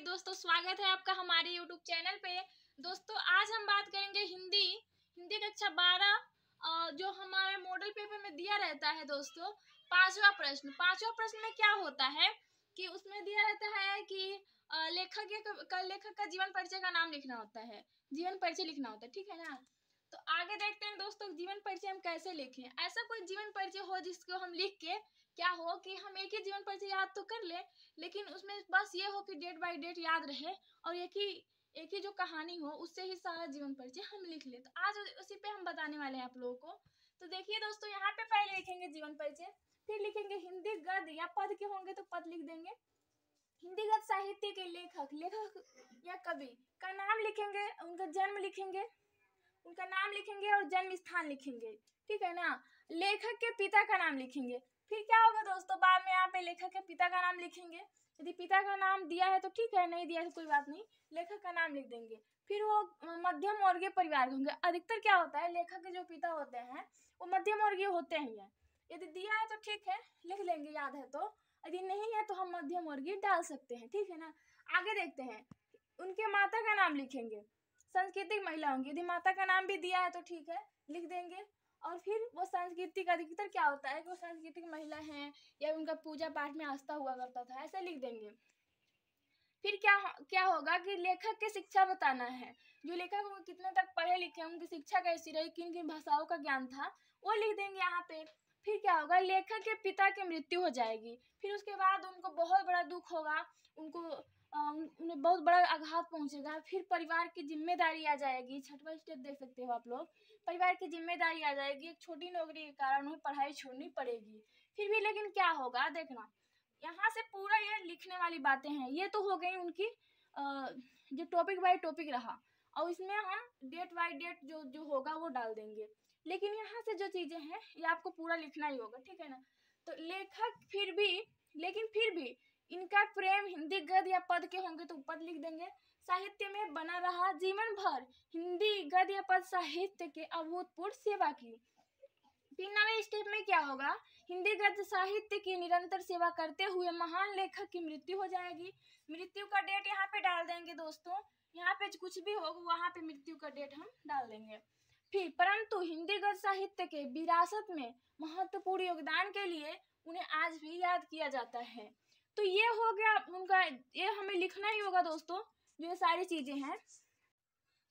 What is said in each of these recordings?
दोस्तों, स्वागत है आपका हमारे YouTube चैनल पे। दोस्तों, आज हम बात करेंगे हिंदी कक्षा 12 जो हमारे मॉडल पेपर में दिया रहता है। दोस्तों, पांचवा प्रश्न में क्या होता है कि उसमें दिया रहता है कि लेखक का जीवन परिचय का नाम लिखना होता है, जीवन परिचय लिखना होता है। ठीक है ना। तो आगे देखते हैं दोस्तों, जीवन परिचय हम कैसे लिखें। ऐसा कोई जीवन परिचय हो जिसको हम लिख के क्या हो कि हम एक ही जीवन परिचय याद तो कर ले, लेकिन उसमें बस ये हो कि डेट बाय डेट याद रहे और एक ही जो कहानी हो उससे ही सारा जीवन परिचय हम लिख ले। तो आज उसी पे हम बताने वाले हैं आप लोगों को। तो देखिए दोस्तों, यहाँ पे पहले लिखेंगे जीवन परिचय, फिर लिखेंगे हिंदी गद्य या पद के होंगे तो पद लिख देंगे। हिंदी गद्य साहित्य के लेखक या कवि का नाम लिखेंगे, उनका जन्म लिखेंगे, उनका नाम लिखेंगे और जन्म स्थान लिखेंगे। ठीक है ना। लेखक के पिता का नाम लिखेंगे। फिर क्या होगा दोस्तों, बाद में यहाँ पे लेखक के पिता का नाम लिखेंगे। यदि पिता का नाम दिया है तो ठीक है, नहीं दिया है तो कोई बात नहीं, लेखक का नाम लिख देंगे। फिर वो मध्यम वर्गीय परिवार के होंगे। अधिकतर क्या होता है, लेखक के जो पिता होते हैं वो मध्यम वर्गीय होते ही हैं। यदि दिया है तो ठीक है, लिख लेंगे, याद है तो। यदि नहीं है तो हम मध्यम वर्गीय डाल सकते हैं। ठीक है ना। आगे देखते हैं, उनके माता का नाम लिखेंगे। सांस्कृतिक महिला होंगी, यदि माता का नाम भी दिया है तो ठीक है, लिख देंगे। और फिर वो सांस्कृतिक, अधिकतर क्या होता है कि वो सांस्कृतिक महिला हैं या उनका पूजा पाठ में आस्था हुआ करता था, ऐसा लिख देंगे। फिर क्या होगा कि लेखक की शिक्षा बताना है। जो लेखक कितने तक पढ़े लिखे, उनकी शिक्षा कैसी रही, किन किन भाषाओं का ज्ञान था, वो लिख देंगे यहाँ पे। फिर क्या होगा, लेखक के पिता की मृत्यु हो जाएगी। फिर उसके बाद उनको बहुत बड़ा दुख होगा, उन्हें बहुत बड़ा आघात पहुंचेगा। फिर परिवार की जिम्मेदारी आ जाएगी। छठवां स्टेप देख सकते हो आप लोग, परिवार की जिम्मेदारी आ जाएगी। एक छोटी नौकरी के कारण उन्हें पढ़ाई छोड़नी पड़ेगी। फिर भी लेकिन क्या होगा देखना, यहाँ से पूरा ये लिखने वाली बातें हैं। ये तो हो गई उनकी जो टॉपिक बाय टॉपिक रहा, और इसमें हम डेट बाय डेट जो होगा वो डाल देंगे। लेकिन यहाँ से जो चीजें हैं ये आपको पूरा लिखना ही होगा। ठीक है ना। तो लेखक फिर भी इनका प्रेम हिंदी गद्य या पद के होंगे तो पद लिख देंगे। साहित्य में बना रहा जीवन भर, हिंदी गद्य या पद साहित्य के अभूतपूर्व सेवा की। फिर नवे स्टेप में क्या होगा, हिंदी गद्य साहित्य की निरंतर सेवा करते हुए महान लेखक की मृत्यु हो जाएगी। मृत्यु का डेट यहाँ पे डाल देंगे दोस्तों। यहाँ पे कुछ भी हो वहां पे मृत्यु का डेट हम डाल देंगे। फिर परंतु हिंदी गद्य साहित्य के विरासत में महत्वपूर्ण योगदान के लिए उन्हें आज भी याद किया जाता है। तो ये हो गया उनका, ये हमें लिखना ही होगा दोस्तों, जो ये सारी चीजें हैं।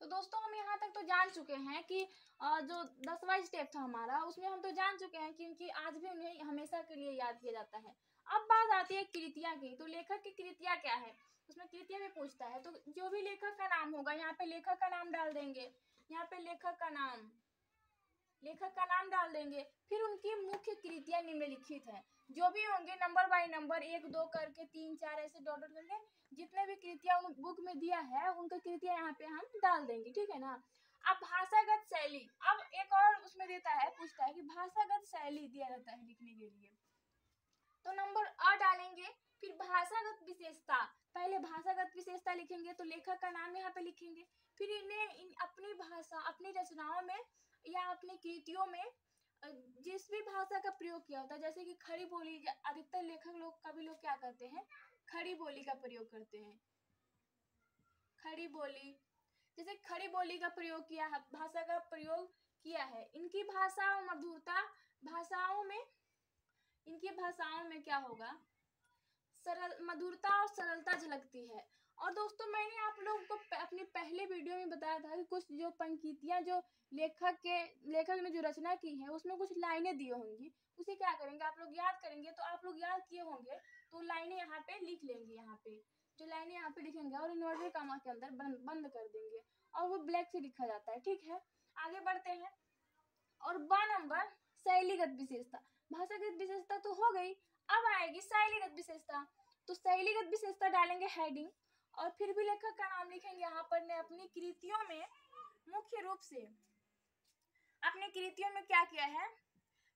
तो दोस्तों, हम यहाँ तक तो जान चुके हैं कि जो 10वां स्टेप था हमारा, उसमें हम तो जान चुके हैं क्योंकि आज भी उन्हें हमेशा के लिए याद किया जाता है। अब बात आती है कृतियां की। तो लेखक की कृतियां क्या है, उसमें कृतियां भी पूछता है। तो जो भी लेखक का नाम होगा यहाँ पे लेखक का नाम डाल देंगे। यहाँ पे लेखक का नाम डाल देंगे। फिर उनकी मुख्य कृतियां निम्नलिखित हैं, जो भी होंगे नंबर बाय नंबर 1 2 करके 3 4 ऐसे डॉट करके जितने भी कृतियां उन बुक में दिया है उनका कृतियां यहाँ पे हम डाल देंगे। ठीक है ना। अब भाषागत शैली, अब एक और उसमें देता है, पूछता है कि भाषागत शैली दिया रहता है लिखने के लिए, तो नंबर डालेंगे। फिर भाषागत विशेषता, पहले भाषागत विशेषता लिखेंगे तो लेखक का नाम यहाँ पे लिखेंगे। फिर इन्हें अपनी भाषा, अपनी रचनाओं में या अपनी कृतियों में जिस भी भाषा का प्रयोग किया होता है, जैसे कि खड़ी बोली, अधिकतर लेखक लोग, कवि लोग क्या करते हैं, खड़ी बोली का प्रयोग करते हैं। खड़ी बोली, जैसे खड़ी बोली का प्रयोग किया है, भाषा का प्रयोग किया है। इनकी भाषा और मधुरता, इनकी भाषाओं में क्या होगा, सरल, मधुरता और सरलता झलकती है। और दोस्तों, मैंने आप लोगों को अपनी पहले वीडियो में बताया था कि कुछ जो पंक्तियां जो लेखक ने जो रचना की है उसमें कुछ लाइनें दी होंगी, उसे क्या करेंगे आप लोग याद करेंगे। तो आप लोग याद किए होंगे तो लाइनें यहाँ पे लिख लेंगे। यहाँ पे जो लाइनें यहाँ पे लिखेंगे और इन्वर्टेड कॉमा के अंदर बंद कर देंगे, और वो ब्लैक से लिखा जाता है। ठीक है, आगे बढ़ते हैं। और 2 नंबर शैलीगत विशेषता, भाषागत विशेषता तो हो गई, अब आएगी शैलीगत विशेषता। तो शैलीगत विशेषता डालेंगे हेडिंग, और फिर भी लेखक का नाम लिखेंगे। यहाँ पर ने अपनी कृतियों में मुख्य रूप से, अपनी कृतियों में क्या किया है,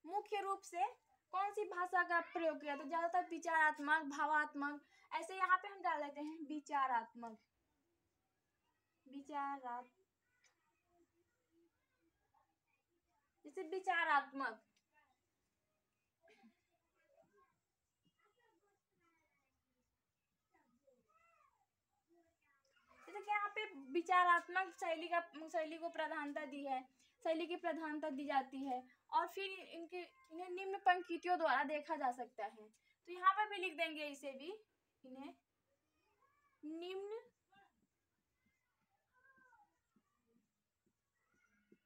मुख्य रूप से कौन सी भाषा का प्रयोग किया, तो ज्यादातर विचारात्मक, भावात्मक, ऐसे यहाँ पे हम डाल देते हैं विचारात्मक, जैसे विचारात्मक। कि यहाँ पे विचारात्मक शैली को प्रधानता दी है, शैली की प्रधानता दी जाती है। और फिर इन्हें निम्न पंक्तियों द्वारा देखा जा सकता है। तो यहाँ पर भी लिख देंगे इसे भी, इन्हें निम्न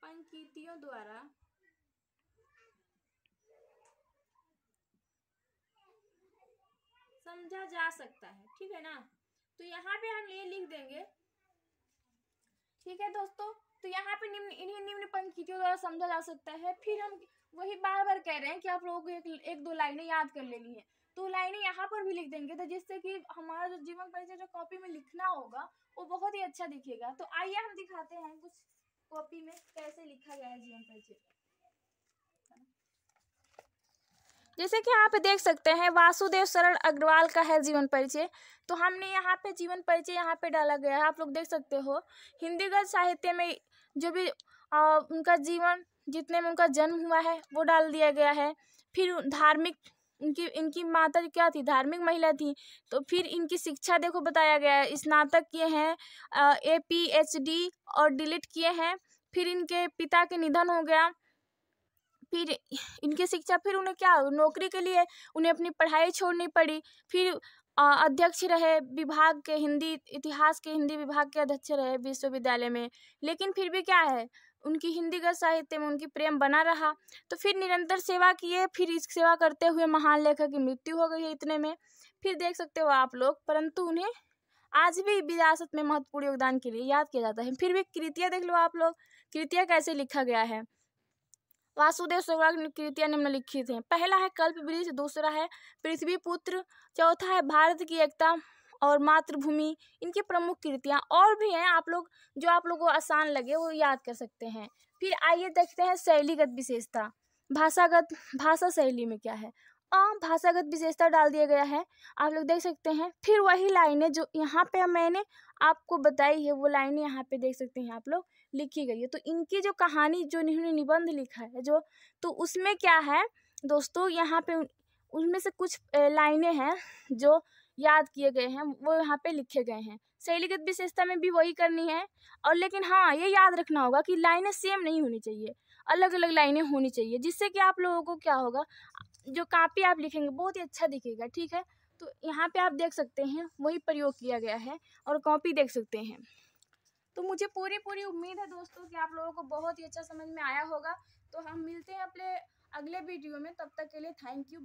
पंक्तियों द्वारा समझा जा सकता है। ठीक है ना, तो यहाँ पे हम ये लिख देंगे। ठीक है दोस्तों, तो यहाँ पे इन्हें निम्न पंक्तियों द्वारा समझा जा सकता है। फिर हम वही बार बार कह रहे हैं कि आप लोगों को एक दो लाइनें याद कर लेनी है, तो लाइनें यहाँ पर भी लिख देंगे, तो जिससे कि हमारा जो जीवन परिचय जो कॉपी में लिखना होगा वो बहुत ही अच्छा दिखेगा। तो आइए हम दिखाते हैं कुछ कॉपी में कैसे लिखा गया है जीवन परिचय। जैसे कि यहाँ पे देख सकते हैं वासुदेव शरण अग्रवाल का है जीवन परिचय। तो हमने यहाँ पे जीवन परिचय यहाँ पे डाला गया है, आप लोग देख सकते हो। हिंदी गद्य साहित्य में जो भी उनका जीवन, जितने में उनका जन्म हुआ है वो डाल दिया गया है। फिर धार्मिक, इनकी माता क्या थी, धार्मिक महिला थी। तो फिर इनकी शिक्षा देखो बताया गया है, स्नातक किए हैं, APHD और डिलीट किए हैं। फिर इनके पिता के निधन हो गया। फिर इनकी शिक्षा, फिर उन्हें क्या, नौकरी के लिए उन्हें अपनी पढ़ाई छोड़नी पड़ी। फिर अध्यक्ष रहे विभाग के, हिंदी इतिहास के हिंदी विभाग के अध्यक्ष रहे विश्वविद्यालय में। लेकिन फिर भी क्या है, उनकी हिंदी गद्य साहित्य में उनकी प्रेम बना रहा। तो फिर निरंतर सेवा किए, फिर इस सेवा करते हुए महान लेखक की मृत्यु हो गई है इतने में। फिर देख सकते हो आप लोग, परंतु उन्हें आज भी विरासत में महत्वपूर्ण योगदान के लिए याद किया जाता है। फिर भी कृतियाँ देख लो आप लोग, कृतियाँ कैसे लिखा गया है। वासुदेव शरण कृतियाँ निम्नलिखित हैं। पहला है कल्पवृक्ष, दूसरा है पृथ्वी पुत्र, चौथा है भारत की एकता और मातृभूमि। इनकी प्रमुख कृतियाँ और भी हैं, आप लोग जो आप लोगों को आसान लगे वो याद कर सकते हैं। फिर आइए देखते हैं शैलीगत विशेषता। भाषा शैली में क्या है, भाषागत विशेषता डाल दिया गया है, आप लोग देख सकते हैं। फिर वही लाइनें जो यहाँ पे मैंने आपको बताई है वो लाइनें यहाँ पे देख सकते हैं आप लोग लिखी गई है। तो इनकी जो कहानी, जो इन्होंने निबंध लिखा है जो, तो उसमें क्या है दोस्तों, यहाँ पे उनमें से कुछ लाइनें हैं जो याद किए गए हैं, वो यहाँ पे लिखे गए हैं। शैलीगत विशेषता में भी वही करनी है। और लेकिन हाँ, ये याद रखना होगा कि लाइनें सेम नहीं होनी चाहिए, अलग अलग लाइनें होनी चाहिए, जिससे कि आप लोगों को क्या होगा, जो कॉपी आप लिखेंगे बहुत ही अच्छा दिखेगा। ठीक है, तो यहाँ पे आप देख सकते हैं वही प्रयोग किया गया है और कॉपी देख सकते हैं। तो मुझे पूरी उम्मीद है दोस्तों कि आप लोगों को बहुत ही अच्छा समझ में आया होगा। तो हम मिलते हैं अपने अगले वीडियो में, तब तक के लिए थैंक यू।